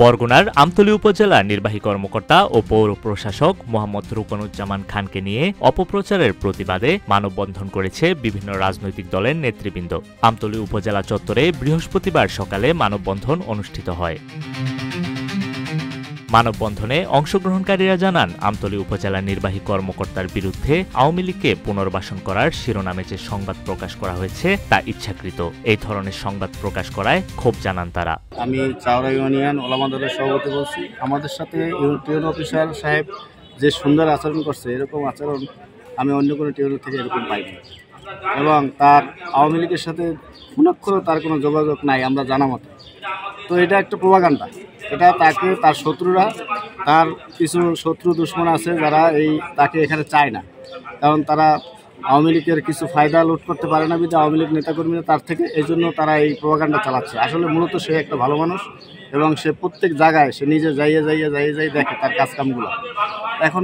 বরগুনার আমতলী উপজেলা নির্বাহী কর্মকর্তা ও পৌর প্রশাসক মোহাম্মদ রুকনুজ্জামান খানকে নিয়ে অপপ্রচারের প্রতিবাদে মানববন্ধন করেছে বিভিন্ন রাজনৈতিক দলের নেতৃবৃন্দ। আমতলী উপজেলা চত্বরে বৃহস্পতিবার সকালে মানববন্ধন অনুষ্ঠিত হয়। মানববন্ধনে অংশগ্রহণকারীরা জানান, আমতলী উপজেলা নির্বাহী কর্মকর্তার বিরুদ্ধে আওয়ামী লীগকে পুনর্বাসন করার শিরোনামে যে সংবাদ প্রকাশ করা হয়েছে তা ইচ্ছাকৃত। এই ধরনের সংবাদ প্রকাশ করায় ক্ষোভ জানান তারা। আমি চাওড়া ইউনিয়ন ওলামা দলের সভাপতি বলছি। আমাদের সাথে টিউন অফিসার সাহেব যে সুন্দর আচরণ করছে, এরকম আচরণ আমি অন্য কোনো টিউনের থেকে এরকম পাইনি। এবং তার আওয়ামী লীগের সাথে পুনঃ তার কোনো যোগাযোগ নাই আমরা জানা মতো। তো এটা একটা প্রোপাগান্ডা। এটা তাকে তার শত্রুরা, তার কিছু শত্রু দুশ্মন আছে যারা তাকে এখানে চায় না, কারণ তারা আওয়ামী লীগের কিছু ফায়দা লুট করতে পারে না বিধে আওয়ামী লীগ নেতাকর্মীরা তার থেকে, এই জন্য তারা এই প্রোপাগান্ডা চালাচ্ছে। আসলে মূলত সে একটা ভালো মানুষ এবং সে প্রত্যেক জায়গায় সে নিজে যাইয়ে দেখে তার কাজকামগুলো। এখন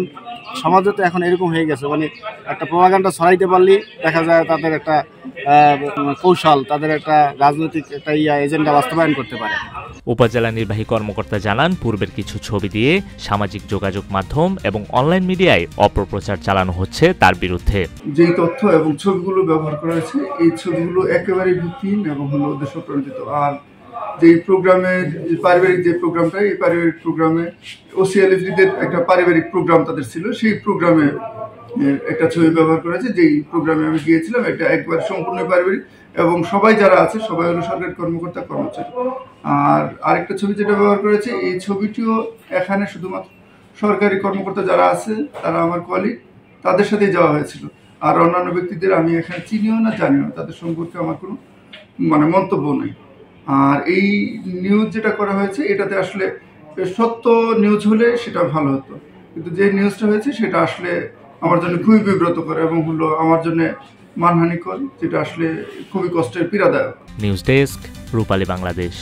সমাজে তো এখন এরকম হয়ে গেছে, মানে একটা প্রোপাগান্ডা ছড়াইতে পারলেই দেখা যায় তাদের একটা কৌশল, তাদের একটা রাজনৈতিক একটা এজেন্ডা বাস্তবায়ন করতে পারে। উপজেলা নির্বাহী কর্মকর্তা জানান, পূর্বের কিছু ছবি দিয়ে সামাজিক যোগাযোগ মাধ্যম এবং অনলাইন মিডিয়ায় অপপ্রচার চালানো হচ্ছে তার বিরুদ্ধে। যেই তথ্য এবং ছবিগুলো ব্যবহার করা হয়েছে, এই ছবিগুলো একেবারে ভিত্তিহীন এবং উদ্দেশ্যপ্রণোদিত। আর যেই প্রোগ্রামের পারিবারিক যে প্রোগ্রামটা, এই পারিবারিক প্রোগ্রামে ওসিএলএফডিদের একটা পারিবারিক প্রোগ্রাম তাদের ছিল, সেই প্রোগ্রামে একটা ছবি ব্যবহার করেছে। যেই প্রোগ্রামে আমি গিয়েছিলাম, এটা একবার সম্পূর্ণ পারিবারিক এবং সবাই যারা আছে সবাই হলো সরকারি কর্মকর্তা কর্মচারী। আর আরেকটা ছবি যেটা ব্যবহার করেছে, এই ছবিটিও এখানে শুধুমাত্র সরকারি কর্মকর্তা যারা আছে তারা আমার কলিগ, তাদের সাথেই যাওয়া হয়েছিল। আর অন্যান্য ব্যক্তিদের আমি এখানে চিনিও না, জানিও না, তাদের সম্পর্কে আমার কোনো মন্তব্য নেই। আর এই নিউজ যেটা করা হয়েছে, এটাতে আসলে সত্য নিউজ হলে সেটা ভালো হতো, কিন্তু যে নিউজটা হয়েছে সেটা আসলে আমার জন্য খুবই বিব্রতকর এবং আমার জন্য মানহানিকর, যেটা আসলে খুবই কষ্টের পীড়াদায়ক। নিউজ ডেস্ক, রূপালী বাংলাদেশ।